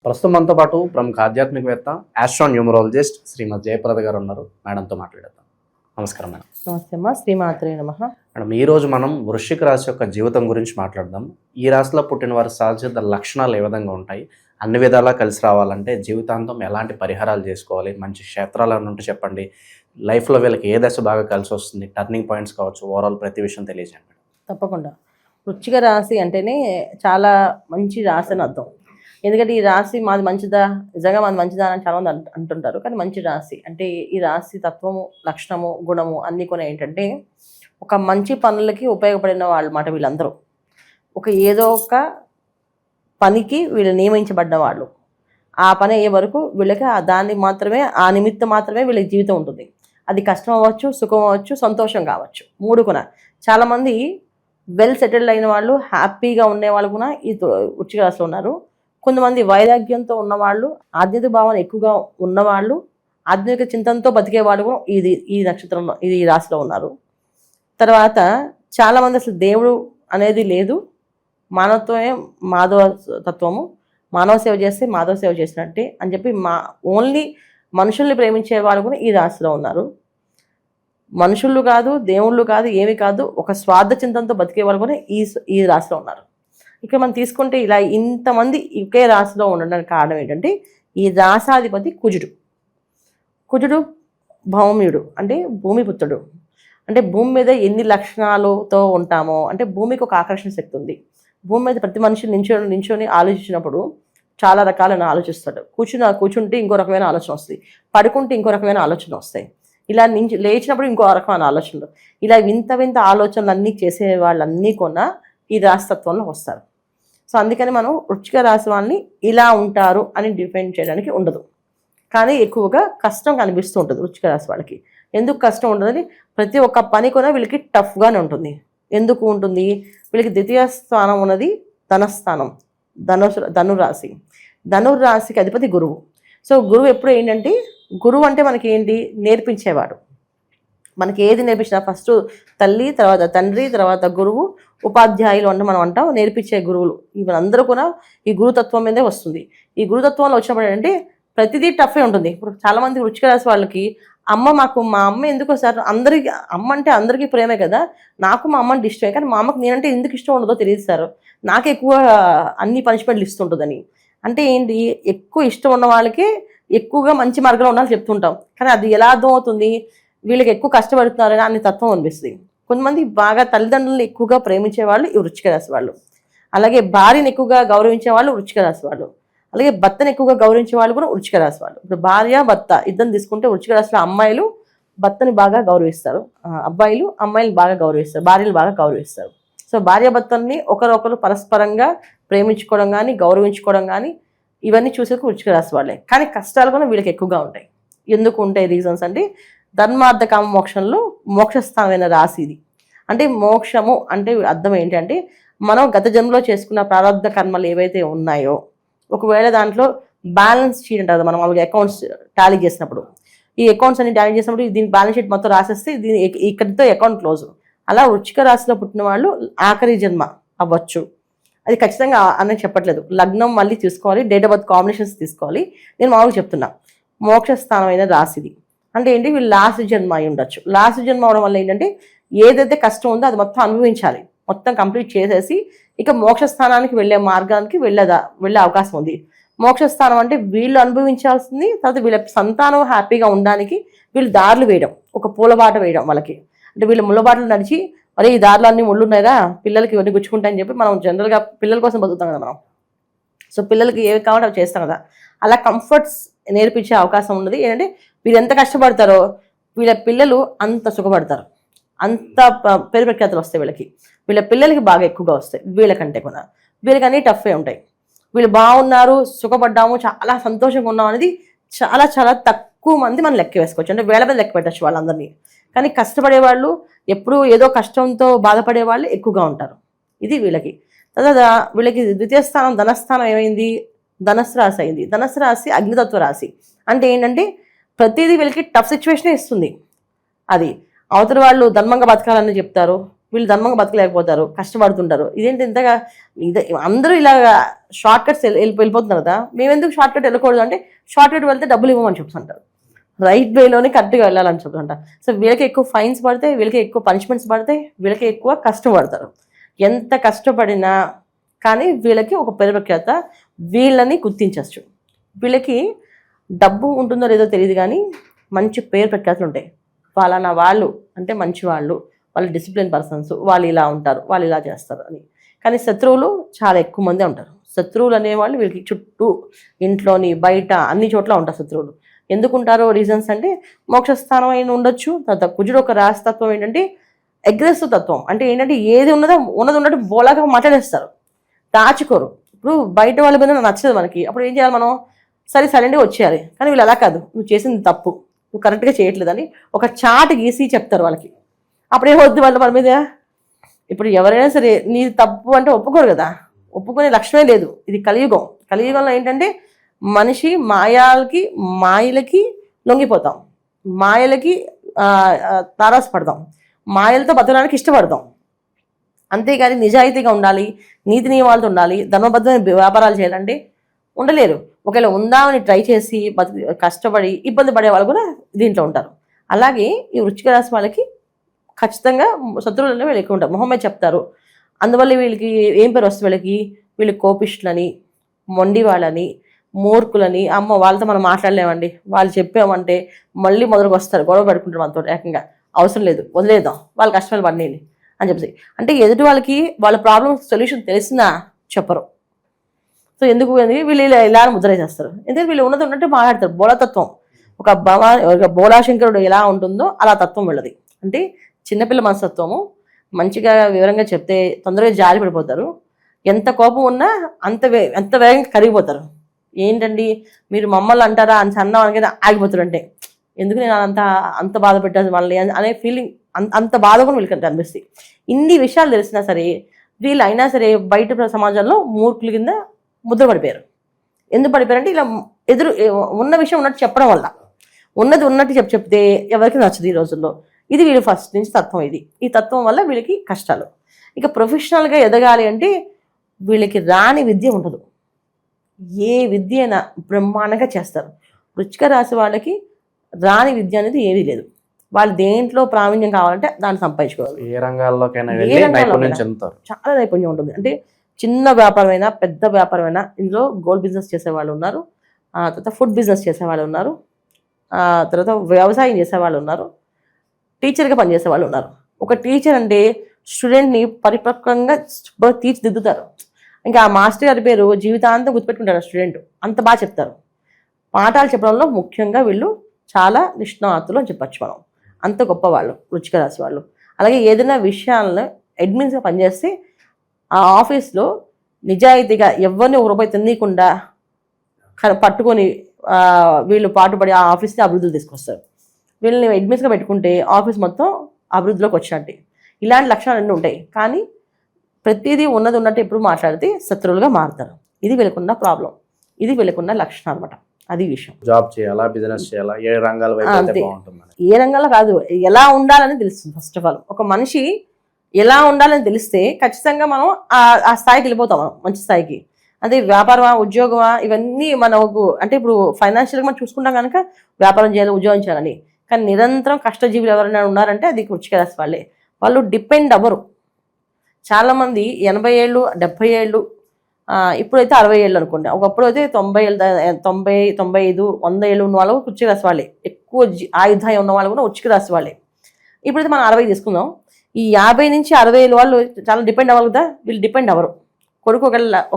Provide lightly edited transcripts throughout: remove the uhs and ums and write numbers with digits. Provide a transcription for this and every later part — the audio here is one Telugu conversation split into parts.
ప్రస్తుతం మనతో పాటు ప్రముఖ ఆధ్యాత్మికవేత్త ఆస్ట్రోన్యూమరాలజిస్ట్ శ్రీమతి జయప్రద గారు ఉన్నారు. మేడంతో మాట్లాడేద్దాం. నమస్కారం మేడం. నమస్తే అమ్మా. శ్రీమాత్రే నమః. మేడం, ఈరోజు మనం వృశ్చిక రాశి యొక్క జీవితం గురించి మాట్లాడదాం. ఈ రాశిలో పుట్టిన వారి సహజ లక్షణాలు ఏ విధంగా ఉంటాయి, అన్ని విధాలా కలిసి రావాలంటే జీవితాంతం ఎలాంటి పరిహారాలు చేసుకోవాలి, మంచి క్షేత్రాలు అని ఉంటే చెప్పండి, లైఫ్లో వీళ్ళకి ఏ దశ బాగా కలిసి వస్తుంది, టర్నింగ్ పాయింట్స్ కావచ్చు, ఓవరాల్ ప్రతి విషయం తెలియజేయండి మేడం. తప్పకుండా. వృశ్చిక రాశి అంటేనే చాలా మంచి రాశి అని అర్థం. ఎందుకంటే ఈ రాశి మాది మంచిదా, నిజంగా మాది మంచిదా అని చాలా మంది అంటుంటారు. కానీ మంచి రాశి అంటే ఈ రాశి తత్వము, లక్షణము, గుణము అన్నీ కూడా ఏంటంటే ఒక మంచి పనులకి ఉపయోగపడిన వాళ్ళ మాట వీళ్ళందరూ. ఏదో ఒక పనికి వీళ్ళు నియమించబడ్డ వాళ్ళు. ఆ పని అయ్యే వరకు వీళ్ళకి దాన్ని మాత్రమే, ఆ నిమిత్తం మాత్రమే వీళ్ళకి జీవితం ఉంటుంది. అది కష్టం అవ్వచ్చు, సుఖం అవ్వచ్చు, సంతోషం కావచ్చు, మూడు కూడా. చాలామంది వెల్ సెటిల్డ్ అయిన వాళ్ళు, హ్యాపీగా ఉండేవాళ్ళు కూడా ఈ వృశ్చిక రాశిలో ఉన్నారు. కొంతమంది వైరాగ్యంతో ఉన్నవాళ్ళు, ఆధ్యాత్మిక భావన ఎక్కువగా ఉన్నవాళ్ళు, ఆధ్యాత్మిక చింతనతో బతికే వాళ్ళు కూడా ఈ నక్షత్రంలో, ఈ రాశిలో ఉన్నారు. తర్వాత చాలామంది అసలు దేవుడు అనేది లేదు, మానవత్వమే మాధవ తత్వము, మానవ సేవ చేస్తే మాధవ సేవ చేసినట్టే అని చెప్పి ఓన్లీ మనుషుల్ని ప్రేమించే వాళ్ళు కూడా ఈ రాశిలో ఉన్నారు. మనుషులు కాదు, దేవుళ్ళు కాదు, ఏమి కాదు, ఒక స్వార్థ చింతనతో బతికే వాళ్ళు కూడా ఈ రాశిలో ఉన్నారు. ఇక్కడ మనం తీసుకుంటే ఇలా ఇంతమంది ఒకే రాశిలో ఉండడానికి కారణం ఏంటంటే ఈ రాశాధిపతి కుజుడు భౌమ్యుడు, అంటే భూమిపుత్రుడు. అంటే భూమి మీద ఎన్ని లక్షణాలతో ఉంటామో, అంటే భూమికి ఒక ఆకర్షణ శక్తి ఉంది. భూమి మీద ప్రతి మనిషి నించొని ఆలోచించినప్పుడు చాలా రకాలైన ఆలోచిస్తాడు. కూర్చుంటే ఇంకో రకమైన ఆలోచన వస్తుంది, పడుకుంటే ఇంకో రకమైన ఆలోచన వస్తాయి, ఇలా లేచినప్పుడు ఇంకో రకమైన ఆలోచనలు, ఇలా వింత ఆలోచనలు అన్నీ చేసే వాళ్ళన్నీ కూడా ఈ రాశితత్వంలో వస్తారు. సో అందుకని మనం వృశ్చిక రాశి వాళ్ళని ఇలా ఉంటారు అని డిఫైన్ చేయడానికి ఉండదు. కానీ ఎక్కువగా కష్టం కనిపిస్తూ ఉంటుంది వృశ్చిక రాశి వాళ్ళకి. ఎందుకు కష్టం ఉంటుందని, ప్రతి ఒక్క పని కూడా వీళ్ళకి టఫ్గానే ఉంటుంది. ఎందుకు ఉంటుంది? వీళ్ళకి ద్వితీయ స్థానం ఉన్నది ధనస్థానం, ధనురాశి. ధనురాశికి అధిపతి గురువు. సో గురువు ఎప్పుడు ఏంటంటే, గురువు అంటే మనకి ఏంటి, నేర్పించేవాడు. మనకి ఏది నేర్పించినా ఫస్ట్ తల్లి, తర్వాత తండ్రి, తర్వాత గురువు, ఉపాధ్యాయులు అంటే మనం అంటాం నేర్పించే గురువులు. వీళ్ళందరూ కూడా ఈ గురుతత్వం మీదే వస్తుంది. ఈ గురుతత్వంలో వచ్చినప్పుడు ఏంటంటే ప్రతిదీ టఫే ఉంటుంది. ఇప్పుడు చాలామంది వృశ్చిక రాశి వాళ్ళకి మా అమ్మ ఎందుకో సార్, అందరికి అమ్మ అంటే అందరికీ ప్రేమే కదా, నాకు మా అమ్మ అంటే ఇష్టమే, కానీ మా అమ్మకి నేనంటే ఎందుకు ఇష్టం ఉండదో తెలియదు సార్, నాకు ఎక్కువ అన్ని పనిష్మెంట్లు ఇస్తుంటుందని. అంటే ఏంటి, ఎక్కువ ఇష్టం ఉన్న వాళ్ళకి ఎక్కువగా మంచి మార్గంలో ఉండాలని చెప్తుంటాం. కానీ అది ఎలా అర్థం అవుతుంది, వీళ్ళకి ఎక్కువ కష్టపడుతున్నారని అనే తత్వం అనిపిస్తుంది. కొంతమంది బాగా తల్లిదండ్రులను ఎక్కువగా ప్రేమించే వాళ్ళు ఈ వృశ్చిక రాశి వాళ్ళు. అలాగే భార్యను ఎక్కువగా గౌరవించే వాళ్ళు వృశ్చిక రాశి వాళ్ళు. అలాగే భర్తను ఎక్కువగా గౌరవించే వాళ్ళు కూడా వృశ్చిక రాశి వాళ్ళు. ఇప్పుడు భార్య భర్త ఇద్దరు తీసుకుంటే వృశ్చిక రాశిలో అమ్మాయిలు భర్తని బాగా గౌరవిస్తారు, అబ్బాయిలు అమ్మాయిలు బాగా గౌరవిస్తారు, భార్యలు బాగా గౌరవిస్తారు. సో భార్యాభర్తల్ని ఒకరొకరు పరస్పరంగా ప్రేమించుకోవడం కానీ, గౌరవించుకోవడం కానీ, ఇవన్నీ చూసేందుకు వృశ్చిక రాశి వాళ్ళే. కానీ కష్టాలు కూడా వీళ్ళకి ఎక్కువగా ఉంటాయి. ఎందుకు ఉంటాయి రీజన్స్ అంటే, ధర్మార్థ కామ మోక్షంలో మోక్షస్థానమైన రాశి ఇది. అంటే మోక్షము అంటే అర్థం ఏంటంటే, మనం గత జన్మలో చేసుకున్న ప్రారంభ కర్మలు ఏవైతే ఉన్నాయో, ఒకవేళ దాంట్లో బ్యాలెన్స్ షీట్ అంటారు, మనం వాళ్ళకి అకౌంట్స్ టాలీ చేసినప్పుడు, ఈ అకౌంట్స్ అన్ని టాలీ చేసినప్పుడు దీని బ్యాలెన్స్ షీట్ మొత్తం రాసేస్తే దీని ఇక్కడితో అకౌంట్ క్లోజ్. అలా వృశ్చిక రాశిలో పుట్టిన వాళ్ళు ఆఖరి జన్మ అవ్వచ్చు. అది ఖచ్చితంగా అని చెప్పట్లేదు, లగ్నం మళ్ళీ తీసుకోవాలి, డేట్ ఆఫ్ బర్త్ కాంబినేషన్స్ తీసుకోవాలి. నేను మామూలుగా చెప్తున్నా, మోక్షస్థానమైన రాశిది. అంటే ఏంటి, వీళ్ళు లాస్ట్ జన్మ అయి ఉండొచ్చు. లాస్ట్ జన్మ అవడం వల్ల ఏంటంటే ఏదైతే కష్టం ఉందో అది మొత్తం అనుభవించాలి, మొత్తం కంప్లీట్ చేసేసి ఇక మోక్షస్థానానికి వెళ్ళే మార్గానికి వెళ్ళే అవకాశం ఉంది. మోక్షస్థానం అంటే వీళ్ళు అనుభవించాల్సింది, తర్వాత వీళ్ళ సంతానం హ్యాపీగా ఉండడానికి వీళ్ళు దారులు వేయడం, ఒక పూలబాట వేయడం వాళ్ళకి. అంటే వీళ్ళు ముళ్ళబాటలు నడిచి, మరి ఈ దారిలో అన్ని ముళ్ళు ఉన్నాయా, పిల్లలకి ఇవన్నీ గుచ్చుకుంటాయని చెప్పి మనం జనరల్గా పిల్లల కోసం బతుకుతాం కదా మనం. సో పిల్లలకి ఏవి కావాలో అవి చేస్తాం కదా, అలా కంఫర్ట్స్ నేర్పించే అవకాశం ఉన్నది. ఏంటంటే వీళ్ళు ఎంత కష్టపడతారో వీళ్ళ పిల్లలు అంత సుఖపడతారు, అంత పేరు ప్రఖ్యాతులు వస్తాయి వీళ్ళకి. వీళ్ళ పిల్లలకి బాగా ఎక్కువగా వస్తాయి వీళ్ళకంటే కూడా. వీళ్ళకి అన్నీ టఫే ఉంటాయి. వీళ్ళు బాగున్నారు, సుఖపడ్డాము, చాలా సంతోషంగా ఉన్నాం అనేది చాలా చాలా తక్కువ మంది మనం లెక్క వేసుకోవచ్చు. అంటే వేల మీద లెక్క పెట్టచ్చు వాళ్ళందరినీ. కానీ కష్టపడేవాళ్ళు, ఎప్పుడూ ఏదో కష్టంతో బాధపడే వాళ్ళు ఎక్కువగా ఉంటారు. ఇది వీళ్ళకి. తర్వాత వీళ్ళకి ద్వితీయ స్థానం ధనస్థానం ఏమైంది, ధనస్సు రాశి అయింది. ధనస్సు రాశి అగ్నితత్వ రాశి. అంటే ఏంటంటే ప్రతిదీ వీళ్ళకి టఫ్ సిచ్యువేషనే ఇస్తుంది. అది అవతల వాళ్ళు ధర్మంగా బతకాలని చెప్తారు, వీళ్ళు ధర్మంగా బతకలేకపోతారు, కష్టపడుతుంటారు. ఇదేంటి ఇంతగా అందరూ ఇలా షార్ట్ కట్స్ వెళ్ళిపోతున్నారు కదా, మేము ఎందుకు షార్ట్ కట్ వెళ్ళకూడదు అంటే షార్ట్ కట్ వెళ్తే డబ్బులు ఇవ్వమని చెప్తుంటారు. రైట్ వేలోనే కరెక్ట్గా వెళ్ళాలని చెప్తుంటారు. సో వీళ్ళకి ఎక్కువ ఫైన్స్ పడతాయి, వీళ్ళకి ఎక్కువ పనిష్మెంట్స్ పడతాయి, వీళ్ళకి ఎక్కువ కష్టపడతారు. ఎంత కష్టపడినా కానీ వీళ్ళకి ఒక పేరు ప్రఖ్యాత, వీళ్ళని గుర్తించవచ్చు. వీళ్ళకి డబ్బు ఉంటుందో లేదో తెలియదు కానీ మంచి పేరు ప్రఖ్యాతులు ఉంటాయి. వాళ్ళ వాళ్ళు అంటే మంచి వాళ్ళు డిసిప్లిన్ పర్సన్స్, వాళ్ళు ఇలా ఉంటారు, వాళ్ళు ఇలా చేస్తారు అని. కానీ శత్రువులు చాలా ఎక్కువ మందే ఉంటారు. శత్రువులు అనేవాళ్ళు వీళ్ళకి చుట్టూ ఇంట్లోని బయట అన్ని చోట్ల ఉంటారు శత్రువులు. ఎందుకు ఉంటారో రీజన్స్ అంటే మోక్షస్థానం అయిన ఉండొచ్చు. తర్వాత కుజుడు ఒక రాశితత్వం ఏంటంటే అగ్రెసివ్ తత్వం. అంటే ఏంటంటే ఏది ఉన్నదో ఉన్నట్టు బోలాగా మాట్లాడేస్తారు, దాచుకోరు. ఇప్పుడు బయట వాళ్ళ మీద నచ్చదు మనకి, అప్పుడు ఏం చేయాలి మనం? సరే సైలెంట్గా వచ్చేయాలి. కానీ వీళ్ళు అలా కాదు, నువ్వు చేసింది తప్పు, నువ్వు కరెక్ట్గా చేయట్లేదని ఒక చాట్ గీసి చెప్తారు వాళ్ళకి. అప్పుడే వద్దు వాళ్ళ మన మీద. ఇప్పుడు ఎవరైనా సరే నీ తప్పు అంటే ఒప్పుకోరు కదా, ఒప్పుకునే లక్ష్యమే లేదు. ఇది కలియుగం. కలియుగంలో ఏంటంటే మనిషి మాయలకి లొంగిపోతాం, మాయలకి తారాసపడతాం, మాయలతో బతకడానికి ఇష్టపడతాం. అంతేగాని నిజాయితీగా ఉండాలి, నీతి నియమాలతో ఉండాలి, ధర్మబద్ధమైన వ్యాపారాలు చేయాలంటే ఉండలేరు. ఒకవేళ ఉందామని ట్రై చేసి కష్టపడి ఇబ్బంది పడే వాళ్ళు కూడా దీంట్లో ఉంటారు. అలాగే ఈ వృశ్చిక రాశి వాళ్ళకి ఖచ్చితంగా శత్రువులలో వీళ్ళు ఎక్కువ ఉంటారు. మొహమ్మద్ చెప్తారు. అందువల్ల వీళ్ళకి ఏం పేరు వస్తుంది? వీళ్ళు కోపిష్టులని, మొండి వాళ్ళని, మూర్ఖులని, అమ్మ వాళ్ళతో మనం మాట్లాడలేమండి, వాళ్ళు చెప్పామంటే మళ్ళీ మొదలుకు వస్తారు, గొడవ పెట్టుకుంటారు మనతో. ఏకంగా అవసరం లేదు, వదిలేద్దాం, వాళ్ళ కష్టాలు పడినాయి అని చెప్పేసి. అంటే ఎదుటి వాళ్ళకి వాళ్ళ ప్రాబ్లమ్ సొల్యూషన్ తెలిసినా చెప్పరు. సో ఎందుకు వీళ్ళు ఇలా ముద్ర చేస్తారు? ఎందుకంటే వీళ్ళు ఉన్నట్టు మాట్లాడతారు. బోళతత్వం, ఒక బోళాశంకరుడు ఎలా ఉంటుందో అలా తత్వం వీళ్ళది. అంటే చిన్నపిల్ల మనస్తత్వము. మంచిగా వివరంగా చెప్తే తొందరగా జారి పడిపోతారు. ఎంత కోపం ఉన్నా అంత వేగంగా కరిగిపోతారు. ఏంటండి మీరు మమ్మల్ని అంటారా అని అన్నామని ఆగిపోతారు. అంటే ఎందుకు నేను అంత బాధ పెట్టాను వాళ్ళని అనే ఫీలింగ్, అంత బాధ కూడా వీళ్ళకి అనిపిస్తుంది. ఇన్ని విషయాలు తెలిసినా సరే వీళ్ళు అయినా సరే బయట సమాజంలో మూర్ఖుల కింద ముద్ర పడిపోయారు. ఎందుకు పడిపోయారంటే ఇలా ఉన్న విషయం ఉన్నట్టు చెప్పడం వల్ల, ఉన్నది ఉన్నట్టు చెప్తే ఎవరికి నచ్చదు ఈ రోజుల్లో. ఇది వీళ్ళు ఫస్ట్ నుంచి తత్వం. ఈ తత్వం వల్ల వీళ్ళకి కష్టాలు. ఇక ప్రొఫెషనల్గా ఎదగాలి అంటే వీళ్ళకి రాని విద్య ఉండదు. ఏ విద్య అయినా బ్రహ్మాండంగా చేస్తారు. వృశ్చిక రాశి వాళ్ళకి రాని విద్య అనేది ఏదీ లేదు. వాళ్ళు దేంట్లో ప్రావీణ్యం కావాలంటే దాన్ని సంపాదించుకోవాలి. ఏ రంగాల్లోకైనా చాలా నైపుణ్యం ఉంటుంది. అంటే చిన్న వ్యాపారమైనా పెద్ద వ్యాపారమైనా ఇందులో గోల్డ్ బిజినెస్ చేసేవాళ్ళు ఉన్నారు, తర్వాత ఫుడ్ బిజినెస్ చేసేవాళ్ళు ఉన్నారు, తర్వాత వ్యవసాయం చేసేవాళ్ళు ఉన్నారు, టీచర్గా పనిచేసే వాళ్ళు ఉన్నారు. ఒక టీచర్ అంటే స్టూడెంట్ని పరిపక్వంగా తీర్చిదిద్దుతారు. ఇంకా ఆ మాస్టర్ గారి పేరు జీవితాంతం గుర్తుపెట్టుకుంటారు స్టూడెంట్, అంత బాగా చెప్తారు. పాఠాలు చెప్పడంలో ముఖ్యంగా వీళ్ళు చాలా నిష్ణాతులు అని చెప్పచ్చు మనం. అంత గొప్ప వాళ్ళు వృశ్చిక రాశి వాళ్ళు. అలాగే ఏదైనా విషయాలను అడ్మిన్స్గా పనిచేస్తే ఆ ఆఫీస్లో నిజాయితీగా ఎవరిని ఒక రూపాయి తినకుండా పట్టుకొని వీళ్ళు పాటుపడి ఆ ఆఫీస్ని అభివృద్ధిలో తీసుకొస్తారు. వీళ్ళని అడ్మిన్స్గా పెట్టుకుంటే ఆఫీస్ మొత్తం అభివృద్ధిలోకి వచ్చినట్టే. ఇలాంటి లక్షణాలు అన్నీ ఉంటాయి. కానీ ప్రతిదీ ఉన్నట్టు ఎప్పుడు మాట్లాడితే శత్రువులుగా మారుతారు. ఇది వీళ్ళకున్న ప్రాబ్లం, ఇది వీళ్ళకున్న లక్షణం అనమాట. అది విషయం. జాబ్ చేయాలా, బిజినెస్ చేయాలా, ఏ రంగాల వైపు బాగుంటుంది? ఏ రంగాల్లో కాదు, ఎలా ఉండాలని తెలుస్తుంది. ఫస్ట్ ఆఫ్ ఆల్ ఒక మనిషి ఎలా ఉండాలని తెలిస్తే ఖచ్చితంగా మనం ఆ స్థాయికి వెళ్ళిపోతాం, మనం మంచి స్థాయికి. అదే వ్యాపారమా, ఉద్యోగమా, ఇవన్నీ మనకు అంటే ఇప్పుడు ఫైనాన్షియల్గా మనం చూసుకుంటాం కనుక వ్యాపారం చేయాలి, ఉద్యోగం చేయాలని. కానీ నిరంతరం కష్టజీవులు ఎవరైనా ఉన్నారంటే అది వృశ్చిక రాశి వాళ్ళే. వాళ్ళు డిపెండ్ అవ్వరు. చాలామంది 80 ఏళ్ళు 70 ఏళ్ళు, ఇప్పుడైతే 60 ఏళ్ళు అనుకోండి, ఒకప్పుడు అయితే 90 ఏళ్ళు 90, 95, 100 ఏళ్ళు ఉన్న వాళ్ళు వృశ్చిక రాశి వాళ్ళే. ఎక్కువ ఆయుధాయం ఉన్న వాళ్ళు కూడా వృశ్చిక రాశి వాళ్ళే. ఇప్పుడైతే మనం 60 తీసుకుందాం. ఈ 50 నుంచి 60 ఏళ్ళు వాళ్ళు చాలా డిపెండ్ అవ్వాలి కదా, వీళ్ళు డిపెండ్ అవ్వరు. కొడుకు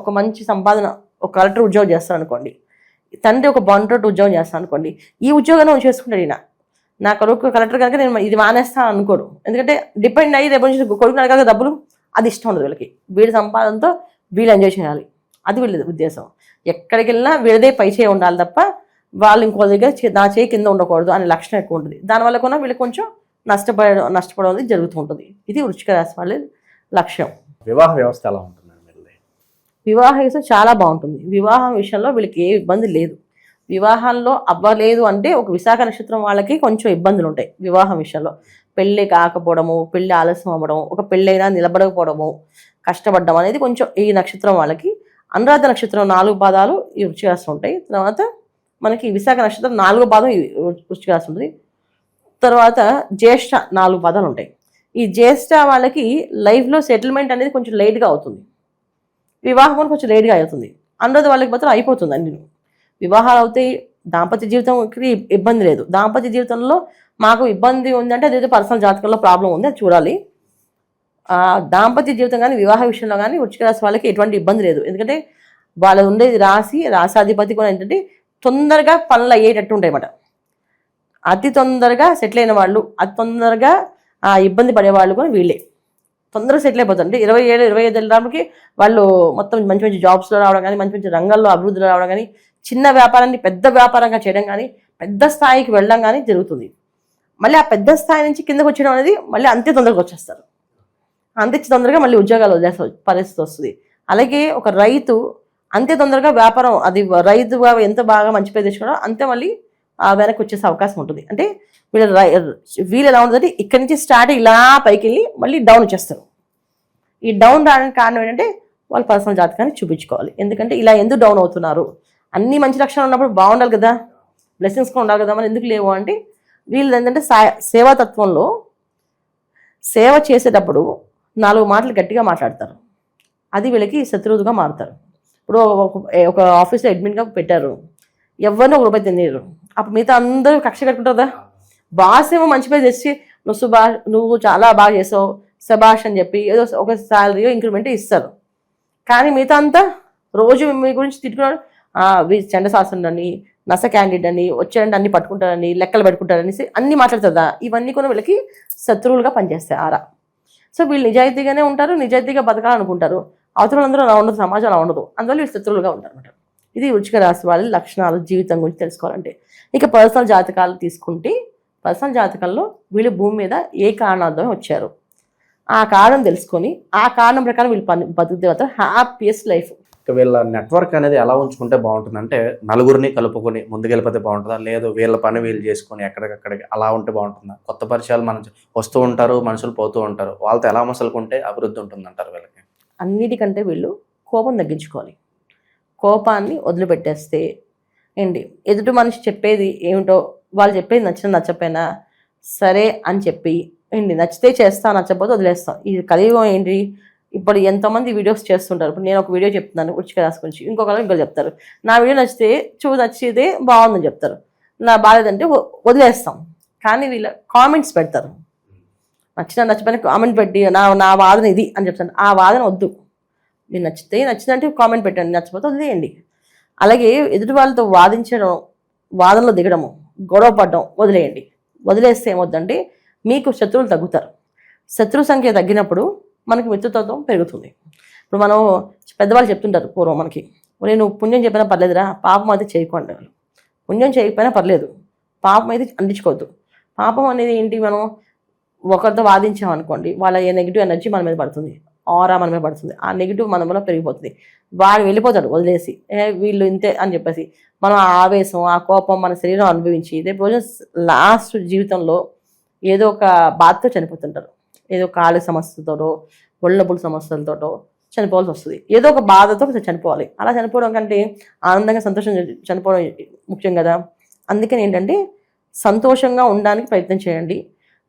ఒక మంచి సంపాదన, ఒక కలెక్టర్ ఉద్యోగం చేస్తాను అనుకోండి, తండ్రి ఒక బాండ్రోడ్ ఉద్యోగం చేస్తాను అనుకోండి, ఈ ఉద్యోగాన్ని చేసుకుంటాడు. ఈయన నా కొడుకు కలెక్టర్ కనుక నేను ఇది మానేస్తాను అనుకోడు. ఎందుకంటే డిపెండ్ అయ్యి రేపు నుంచి కొడుకు అడగాలి డబ్బులు, అది ఇష్టం ఉండదు వీళ్ళకి. వీడి సంపాదనతో వీళ్ళు ఎంజాయ్ చేయాలి, అది వీళ్ళ ఉద్దేశం. ఎక్కడికి వెళ్ళినా వీళ్ళదే పై చేయి ఉండాలి తప్ప వాళ్ళు ఇంకో దగ్గర నా చేయి కింద ఉండకూడదు అనే లక్షణం ఎక్కువ ఉంటుంది. దానివల్ల కూడా వీళ్ళకి కొంచెం నష్టపడడం జరుగుతూ ఉంటుంది. ఇది వృశ్చిక రాశి వాళ్ళ లక్ష్యం. వివాహ వ్యవస్థ ఎలా ఉంటుంది? వివాహ వ్యవస్థ చాలా బాగుంటుంది. వివాహం విషయంలో వీళ్ళకి ఏ ఇబ్బంది లేదు. వివాహాల్లో అవ్వలేదు అంటే ఒక విశాఖ నక్షత్రం వాళ్ళకి కొంచెం ఇబ్బందులు ఉంటాయి వివాహం విషయంలో. పెళ్ళి కాకపోవడము, పెళ్ళి ఆలస్యం అవ్వడం, ఒక పెళ్ళైనా నిలబడకపోవడము, కష్టపడడం అనేది కొంచెం ఈ నక్షత్రం వాళ్ళకి. అనురాధ నక్షత్రం 4 పాదాలు ఈ వృశ్చిక రాశిలో ఉంటాయి. తర్వాత మనకి విశాఖ నక్షత్రం 4వ పాదం ఈ వృశ్చిక రాశి ఉంటుంది. తర్వాత జ్యేష్ఠ 4 పాదాలు ఉంటాయి. ఈ జ్యేష్ఠ వాళ్ళకి లైఫ్లో సెటిల్మెంట్ అనేది కొంచెం లేట్గా అవుతుంది, వివాహం అని కొంచెం లేట్గా అవుతుంది. అనురాధ వాళ్ళకి మాత్రం అయిపోతుంది అన్ని. వివాహాలు అవుతాయి, దాంపత్య జీవితంకి ఇబ్బంది లేదు. దాంపత్య జీవితంలో మాకు ఇబ్బంది ఉందంటే అదేదో పర్సనల్ జాతకంలో ప్రాబ్లం ఉంది, అది చూడాలి. దాంపత్య జీవితం కానీ వివాహ విషయంలో కానీ వృశ్చిక రాశి వాళ్ళకి ఎటువంటి ఇబ్బంది లేదు. ఎందుకంటే వాళ్ళు ఉండేది రాశాధిపతి కూడా ఏంటంటే తొందరగా పనులు అయ్యేటట్టు ఉంటాయి అన్నమాట. అతి తొందరగా సెటిల్ అయిన వాళ్ళు, అతి తొందరగా ఇబ్బంది పడేవాళ్ళు కూడా వీళ్ళే తొందరగా సెటిల్ అయిపోతారు. అంటే 27-25 ఏళ్ళకి వాళ్ళు మొత్తం మంచి మంచి జాబ్స్లో రావడం కానీ, మంచి మంచి రంగాల్లో అభివృద్ధిలో రావడం కానీ, చిన్న వ్యాపారాన్ని పెద్ద వ్యాపారంగా చేయడం కానీ, పెద్ద స్థాయికి వెళ్ళడం కానీ జరుగుతుంది. మళ్ళీ ఆ పెద్ద స్థాయి నుంచి కిందకు వచ్చడం అనేది మళ్ళీ అంతే తొందరగా వచ్చేస్తారు. అంతే తొందరగా మళ్ళీ ఉద్యోగాలు వదిలేసే పరిస్థితి వస్తుంది. అలాగే ఒక రైతు అంతే తొందరగా వ్యాపారం, అది రైతుగా ఎంత బాగా మంచి పేరు తెచ్చుకోవడం అంతే మళ్ళీ వెనక్కి వచ్చేసే అవకాశం ఉంటుంది. అంటే వీళ్ళు ఎలా ఉంటుందంటే ఇక్కడి నుంచి స్టార్ట్ ఇలా పైకి వెళ్ళి మళ్ళీ డౌన్ వచ్చేస్తారు. ఈ డౌన్ రావడానికి కారణం ఏంటంటే వాళ్ళ పర్సనల్ జాతకాన్ని చూపించుకోవాలి. ఎందుకంటే ఇలా ఎందుకు డౌన్ అవుతున్నారు, అన్ని మంచి లక్షణాలు ఉన్నప్పుడు బాగుండాలి కదా, బ్లెస్సింగ్స్ కూడా ఉండాలి కదా, మరి ఎందుకు లేవు అంటే వీళ్ళు ఏంటంటే సేవాతత్వంలో సేవ చేసేటప్పుడు 4 మాటలు గట్టిగా మాట్లాడతారు, అది వీళ్ళకి శత్రువుగా మారుతారు. ఇప్పుడు ఒక ఆఫీస్లో అడ్మిన్గా పెట్టారు, ఎవరిని ₹1 తినేరు, అప్పుడు మిగతా అందరూ కక్ష కట్టుకుంటారు. బాస్ ఏమో మంచి పేరు తెచ్చి నువ్వు చాలా బాగా చేసావు శబాష్ అని చెప్పి ఏదో ఒక శాలరీ ఇంక్రిమెంట్ ఇస్తారు. కానీ మిగతా అంతా రోజు మీ గురించి తిట్టుకున్నాడు, చండశాస్త్రం అని, నస క్యాండిడేట్ అని, వచ్చారంటే అన్ని పట్టుకుంటారని, లెక్కలు పెట్టుకుంటారని అన్ని మాట్లాడుతుందా. ఇవన్నీ కూడా వీళ్ళకి శత్రువులుగా పనిచేస్తాయి ఆరా. సో వీళ్ళు నిజాయితీగానే ఉంటారు, నిజాయితీగా బతకాలనుకుంటారు. అవతలందరూ అలా ఉండదు, సమాజం అలా ఉండదు, అందువల్ల వీళ్ళు శత్రువులుగా ఉంటారు అనమాట. ఇది వృశ్చిక రాశి వాళ్ళ లక్షణాలు జీవితం గురించి తెలుసుకోవాలంటే. ఇక పర్సనల్ జాతకాలు తీసుకుంటే పర్సనల్ జాతకంలో వీళ్ళు భూమి మీద ఏ కారణార్థం వచ్చారు, ఆ కారణం తెలుసుకొని ఆ కారణం ప్రకారం వీళ్ళు బతుకుతే హ్యాపీయెస్ట్ లైఫ్. వీళ్ళ నెట్వర్క్ అనేది ఎలా ఉంచుకుంటే బాగుంటుంది అంటే నలుగురిని కలుపుకొని ముందుకెళ్ళిపోతే బాగుంటుందా, లేదు వీళ్ళ పని వీళ్ళు చేసుకొని ఎక్కడికక్కడికి అలా ఉంటే బాగుంటుందా? కొత్త పరిచయాలు మనం వస్తూ ఉంటారు, మనుషులు పోతూ ఉంటారు, వాళ్ళతో ఎలా మసలుకుంటే అభివృద్ధి ఉంటుందంటారు వీళ్ళకి? అన్నిటికంటే వీళ్ళు కోపం తగ్గించుకోవాలి. కోపాన్ని వదిలిపెట్టేస్తే ఏంటి, ఎదుటి మనిషి చెప్పేది ఏమిటో, వాళ్ళు చెప్పేది నచ్చకపోయినా సరే అని చెప్పి ఏంటి, నచ్చితే చేస్తా, నచ్చకపోతే వదిలేస్తాం. ఇది కలియుగం ఏంటి, ఇప్పుడు ఎంతోమంది వీడియోస్ చేస్తుంటారు. ఇప్పుడు నేను ఒక వీడియో చెప్తున్నాను వృశ్చిక రాశి గురించి, ఇంకొకరు ఇంకో చెప్తారు. నా వీడియో నచ్చితే బాగుందని చెప్తారు, నా బాలేదంటే వదిలేస్తాం. కానీ వీళ్ళ కామెంట్స్ పెడతారు, నచ్చిపోయిన కామెంట్ పెట్టి నా వాదన ఇది అని చెప్తాను. ఆ వాదన వద్దు, మీరు నచ్చిందంటే కామెంట్ పెట్టండి, నచ్చకపోతే వదిలేయండి. అలాగే ఎదుటి వాళ్ళతో వాదనలో దిగడము, గొడవ పడడం వదిలేయండి. వదిలేస్తే ఏమవుతుందంటే మీకు శత్రువులు తగ్గుతారు. శత్రు సంఖ్య తగ్గినప్పుడు మనకి మిత్రత్వం పెరుగుతుంది. ఇప్పుడు మనం పెద్దవాళ్ళు చెప్తుంటారు పూర్వం మనకి, నువ్వు పుణ్యం చెప్పినా పర్లేదురా, పాపం అయితే చేయకుండా. పుణ్యం చేయకపోయినా పర్లేదు, పాపం అయితే అంటించుకోవద్దు. పాపం అనేది ఏంటి, మనం ఒకరితో వాదించామనుకోండి, వాళ్ళ నెగిటివ్ ఎనర్జీ మన మీద పడుతుంది, ఆరా మన మీద పడుతుంది, ఆ నెగిటివ్ మన వల్ల పెరిగిపోతుంది. వాడు వెళ్ళిపోతాడు వదిలేసి, వీళ్ళు ఇంతే అని చెప్పేసి. మనం ఆ ఆవేశం, ఆ కోపం మన శరీరం అనుభవించి రేపు రోజు లాస్ట్ జీవితంలో ఏదో ఒక బాధతో చనిపోతుంటారు. ఏదో కాళ్ళ సమస్యతోటో, ఒళ్ళబుల్ సమస్యలతోటో చనిపోవాల్సి వస్తుంది. ఏదో ఒక బాధతో చనిపోవాలి. అలా చనిపోవడం కంటే ఆనందంగా సంతోషంగా చనిపోవడం ముఖ్యం కదా. అందుకని ఏంటంటే సంతోషంగా ఉండడానికి ప్రయత్నం చేయండి.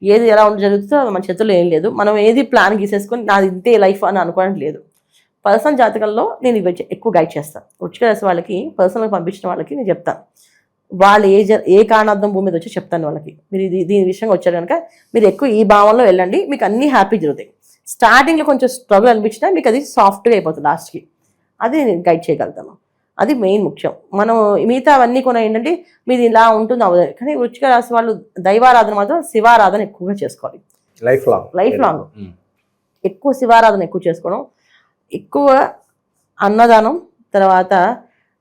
ఏది ఎలా జరుగుతుందో మన చేతుల్లో ఏం లేదు. మనం ఏది ప్లాన్ గీసేసుకొని నాది ఇంతే లైఫ్ అని అనుకోవడానికి లేదు. పర్సనల్ జాతకంలో నేను ఇవి ఎక్కువ గైడ్ చేస్తాను. వృశ్చిక రాశి వాళ్ళకి పర్సనల్గా పంపించిన వాళ్ళకి నేను చెప్తాను, వాళ్ళు ఏ కారణార్థం భూమి మీద వచ్చి చెప్తాను వాళ్ళకి, మీరు దీని విషయంగా వచ్చారు కనుక మీరు ఎక్కువ ఈ భావంలో వెళ్ళండి, మీకు అన్నీ హ్యాపీ జరుగుతాయి. స్టార్టింగ్లో కొంచెం స్ట్రగుల్ అనిపించినా మీకు అది సాఫ్ట్గా అయిపోతుంది లాస్ట్కి. అది నేను గైడ్ చేయగలుగుతాను. అది మెయిన్ ముఖ్యం. మనం మిగతా అవన్నీ కూడా ఏంటంటే మీది ఇలా ఉంటుంది అవ్వదు. కానీ వృశ్చిక రాశి వాళ్ళు దైవారాధన మాత్రం శివారాధన ఎక్కువగా చేసుకోవాలి. లైఫ్ లాంగ్ ఎక్కువ శివారాధన ఎక్కువ చేసుకోవడం, ఎక్కువ అన్నదానం, తర్వాత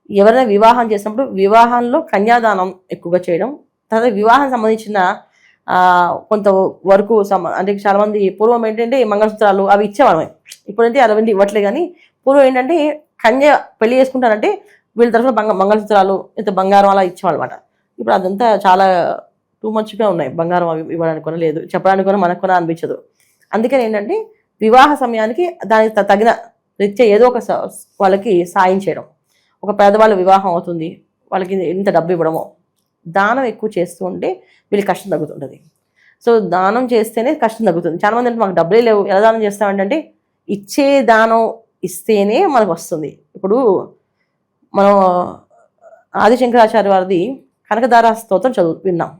ఎవరైనా వివాహం చేసినప్పుడు వివాహంలో కన్యాదానం ఎక్కువగా చేయడం, తర్వాత వివాహం సంబంధించిన కొంత వరకు అంటే చాలామంది పూర్వం ఏంటంటే మంగళసూత్రాలు అవి ఇచ్చేవాళ్ళమే, ఇప్పుడంటే అవన్నీ ఇవ్వట్లే. కానీ పూర్వం ఏంటంటే కన్య పెళ్లి చేసుకుంటారంటే వీళ్ళ తరఫున మంగళసూత్రాలు ఇంత బంగారం అలా ఇచ్చేవాళ్ళమాట. ఇప్పుడు అదంతా చాలా టూ మచ్గా ఉన్నాయి. బంగారం అవి ఇవ్వడానికి కూడా లేదు, చెప్పడానికి కూడా మనకు కూడా అనిపించదు. అందుకని ఏంటంటే వివాహ సమయానికి దానికి తగిన రీత్యా ఏదో ఒక వాళ్ళకి సాయం చేయడం. ఒక పేదవాళ్ళ వివాహం అవుతుంది, వాళ్ళకి ఇంత డబ్బు ఇవ్వడము, దానం ఎక్కువ చేస్తూ ఉంటే వీళ్ళకి కష్టం తగ్గుతుంటుంది. సో దానం చేస్తేనే కష్టం తగ్గుతుంది. చాలామంది అంటే మాకు డబ్బులే లేవు, ఎలా దానం చేస్తామంటే ఇచ్చే దానం ఇస్తేనే మనకు వస్తుంది. ఇప్పుడు మనం ఆదిశంకరాచార్య వారిది కనకధార స్తోత్రం విన్నాం.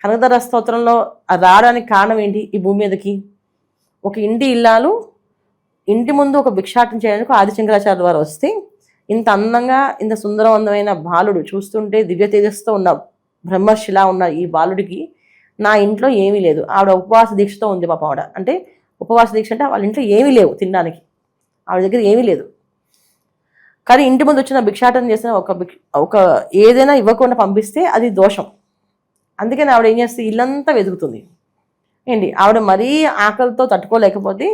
కనకధార స్తోత్రంలో రావడానికి కారణం ఏంటి? ఈ భూమి మీదకి ఒక ఇంటి ఇల్లాలు ఇంటి ముందు ఒక భిక్షాటన చేయడానికి ఆదిశంకరాచార్య వారు వస్తే, ఇంత అందంగా ఇంత సుందరవంతమైన బాలుడు, చూస్తుంటే దివ్య తేజస్తో ఉన్న బ్రహ్మర్షిలా ఉన్న ఈ బాలుడికి నా ఇంట్లో ఏమీ లేదు. ఆవిడ ఉపవాస దీక్షతో ఉంది పాపం. ఆవిడ అంటే ఉపవాస దీక్ష అంటే వాళ్ళ ఇంట్లో ఏమీ లేవు తినడానికి, ఆవిడ దగ్గర ఏమీ లేదు. కానీ ఇంటి ముందు వచ్చిన భిక్షాటన చేసిన ఒక ఏదైనా ఇవ్వకుండా పంపిస్తే అది దోషం. అందుకని ఆవిడ ఏం చేస్తే ఇల్లంతా వెతుకుతుంది. ఏంటి ఆవిడ మరీ ఆకలితో తట్టుకోలేకపోతే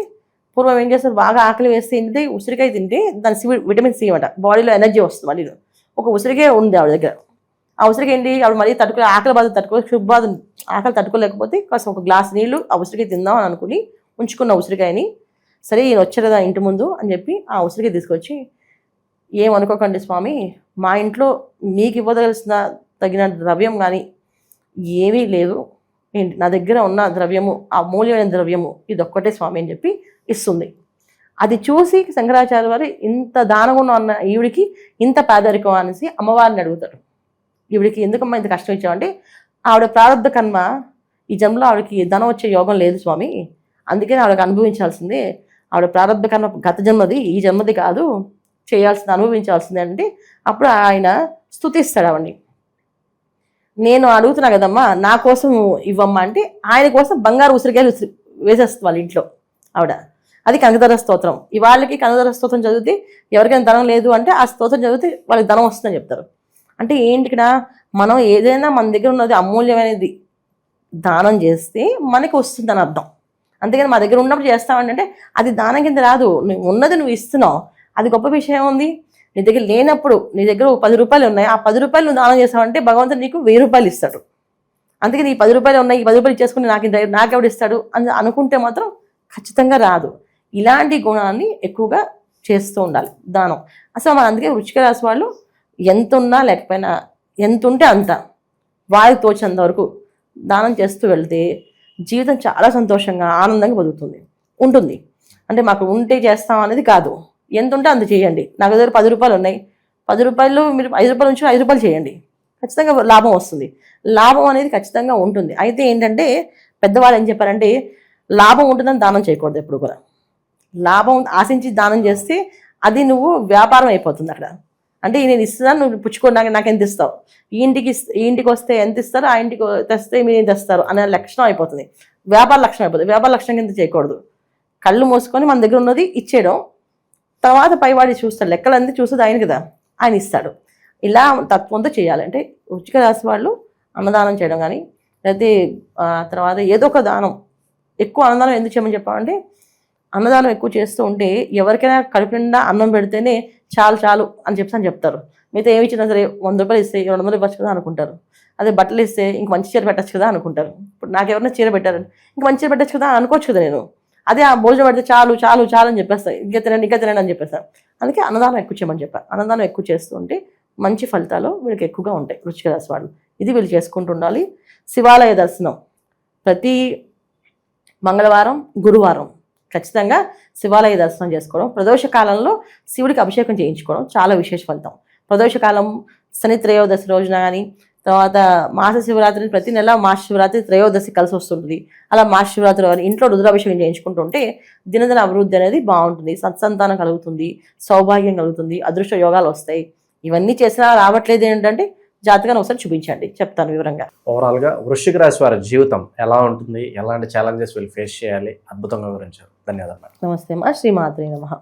పూర్వం ఏం చేస్తారు, బాగా ఆకలి వేస్తే ఏంటంటే ఉసిరికాయ తింటే దాని విటమిన్ సి అనమాట, బాడీలో ఎనర్జీ వస్తుంది. మళ్ళీ ఒక ఉసిరికాయ ఉంది ఆవిడ దగ్గర. ఆ ఉసిరికాయ ఏంటి, ఆవిడ మరీ ఆకలి బాధ ఆకలి తట్టుకోలేకపోతే కాస్త ఒక గ్లాస్ నీళ్లు ఆ ఉసిరికాయ తిందాం అని అనుకుని ఉంచుకున్న ఉసిరికాయని, సరే ఈయన వచ్చారు కదా ఇంటి ముందు అని చెప్పి ఆ ఉసిరికాయ తీసుకొచ్చి, ఏమనుకోకండి స్వామి, మా ఇంట్లో మీకు తగిన ద్రవ్యం కానీ ఏమీ లేదు, ఏంటి నా దగ్గర ఉన్న ద్రవ్యము, ఆ మూల్యమైన ద్రవ్యము ఇదొక్కటే స్వామి అని చెప్పి ఇస్తుంది. అది చూసి శంకరాచార్య వారు ఇంత దానగుణం అన్న ఈవిడికి ఇంత పేదరికం అనేసి అమ్మవారిని అడుగుతాడు. ఈవిడికి ఎందుకమ్మా ఇంత కష్టం ఇచ్చామంటే, ఆవిడ ప్రారంభ కర్మ ఈ జన్మలో ఆవిడకి ధనం వచ్చే యోగం లేదు స్వామి, అందుకని ఆవిడకి అనుభవించాల్సిందే, ఆవిడ ప్రారంభ కర్మ గత జన్మది, ఈ జన్మది కాదు, చేయాల్సింది అనుభవించాల్సిందే అంటే అప్పుడు ఆయన స్తుతిస్తాడు ఆవిడ్ని. నేను అడుగుతున్నా కదమ్మా, నా కోసం ఇవ్వమ్మా అంటే ఆయన కోసం బంగారు ఉసిరికాయలు వేసేస్తుంది వాళ్ళ ఇంట్లో ఆవిడ. అది కనకధార స్తోత్రం. ఇవాళకి కనకధార స్తోత్రం చదివితే ఎవరికైనా ధనం లేదు అంటే ఆ స్తోత్రం చదివితే వాళ్ళకి ధనం వస్తుందని చెప్తారు. అంటే ఏంటి ఇక్కడ, మనం ఏదైనా మన దగ్గర ఉన్నది అమూల్యమైనది దానం చేస్తే మనకి వస్తుందని అర్థం. అంతేగాని మా దగ్గర ఉన్నప్పుడు చేస్తామంటే అది దానం కింద రాదు. నువ్వు ఉన్నది నువ్వు ఇస్తున్నావు, అది గొప్ప విషయం ఉంది. నీ దగ్గర లేనప్పుడు నీ దగ్గర 10 రూపాయలు ఉన్నాయి, ఆ 10 రూపాయలు నువ్వు దానం చేస్తావంటే భగవంతుడు నీకు 1000 రూపాయలు ఇస్తాడు. అందుకని ఈ 10 రూపాయలు ఉన్నాయి, ఈ 10 రూపాయలు ఇచ్చేసుకుని నాకెవడు ఇస్తాడు అని అనుకుంటే మాత్రం ఖచ్చితంగా రాదు. ఇలాంటి గుణాన్ని ఎక్కువగా చేస్తూ ఉండాలి దానం. అసలు మన అందుకే వృశ్చిక రాశి వాళ్ళు ఎంత ఉన్నా లేకపోయినా ఎంత ఉంటే అంత వారికి తోచినంత వరకు దానం చేస్తూ వెళ్తే జీవితం చాలా సంతోషంగా ఆనందంగా ఉంటుంది. అంటే మాకు ఉంటే చేస్తాం అనేది కాదు, ఎంత ఉంటే అంత చేయండి. నాకు దగ్గర 10 రూపాయలు ఉన్నాయి, 10 రూపాయలు మీరు 5 రూపాయలు నుంచి 5 రూపాయలు చేయండి, ఖచ్చితంగా లాభం వస్తుంది. లాభం అనేది ఖచ్చితంగా ఉంటుంది. అయితే ఏంటంటే పెద్దవాళ్ళు ఏం చెప్పారంటే, లాభం ఉంటుందని దానం చేయకూడదు ఎప్పుడు కూడా. లాభం ఆశించి దానం చేస్తే అది నువ్వు వ్యాపారం అయిపోతుంది అక్కడ. అంటే నేను ఇస్తున్నాను, నువ్వు పుచ్చుకోవడానికి నాకు ఎంత ఇస్తావు, ఈ ఇంటికి వస్తే ఎంత ఇస్తారు, ఆ ఇంటికి తెస్తే మీరు ఎంత తెస్తారు అనే లక్షణం అయిపోతుంది, వ్యాపార లక్షణం అయిపోతుంది. వ్యాపార లక్షణం కింద చేయకూడదు. కళ్ళు మూసుకొని మన దగ్గర ఉన్నది ఇచ్చేయడం, తర్వాత పైవాడి చూస్తాడు, లెక్కలంతా చూస్తుంది ఆయన కదా, ఆయన ఇస్తాడు. ఇలా తత్వంతో చేయాలి. అంటే వృశ్చిక రాశి వాళ్ళు అన్నదానం చేయడం కానీ, లేకపోతే తర్వాత ఏదో ఒక దానం, ఎక్కువ అన్నదానం ఎందుకు చేయమని చెప్పామంటే, అన్నదానం ఎక్కువ చేస్తూ ఉంటే ఎవరికైనా కడుపు నిండా అన్నం పెడితేనే చాలు అని చెప్తారు. మిగతా ఏమి ఇచ్చినా సరే 100 రూపాయలు ఇస్తే 200 ఇవ్వచ్చు కదా అనుకుంటారు. అదే బట్టలు ఇస్తే ఇంక మంచి చీర పెట్టచ్చు కదా అనుకుంటారు. ఇప్పుడు నాకు ఎవరైనా చీర పెట్టారని ఇంక మంచి చీర పెట్టచ్చు కదా అనుకోవచ్చు కదా నేను. అదే ఆ భోజనం పెడితే చాలు అని చెప్పేస్తాను, ఇంకా తినండి అని చెప్పేస్తాను. అందుకే అన్నదానం ఎక్కువ చేయమని చెప్పాను. అన్నదానం ఎక్కువ చేస్తూ ఉంటే మంచి ఫలితాలు వీళ్ళకి ఎక్కువగా ఉంటాయి వృశ్చిక రాశి వాళ్ళు. ఇది వీళ్ళు చేసుకుంటూ ఉండాలి. శివాలయ దర్శనం ప్రతి మంగళవారం, గురువారం ఖచ్చితంగా శివాలయ దర్శనం చేసుకోవడం, ప్రదోష కాలంలో శివుడికి అభిషేకం చేయించుకోవడం చాలా విశేష ఫలితం. ప్రదోషకాలం శని త్రయోదశి రోజున కానీ, తర్వాత మాస శివరాత్రి, ప్రతి నెల మాస శివరాత్రి త్రయోదశి కలిసి వస్తుంటుంది. అలా మాస శివరాత్రి ఇంట్లో రుద్రాభిషేకం చేయించుకుంటుంటే దినదిన అభివృద్ధి అనేది బాగుంటుంది, సత్సంతానం కలుగుతుంది, సౌభాగ్యం కలుగుతుంది, అదృష్ట యోగాలు వస్తాయి. ఇవన్నీ చేసినా రావట్లేదు ఏంటంటే జాతకాన్ని ఒకసారి చూపించండి, చెప్తాను వివరంగా. ఓవరాల్గా వృశ్చిక రాశి వారి జీవితం ఎలా ఉంటుంది, ఎలాంటి ఛాలెంజెస్ వీళ్ళు ఫేస్ చేయాలి, అద్భుతంగా వివరించారు. ధన్యవాదాలు. నమస్తే అమ్మా. శ్రీమాత్రే నమః.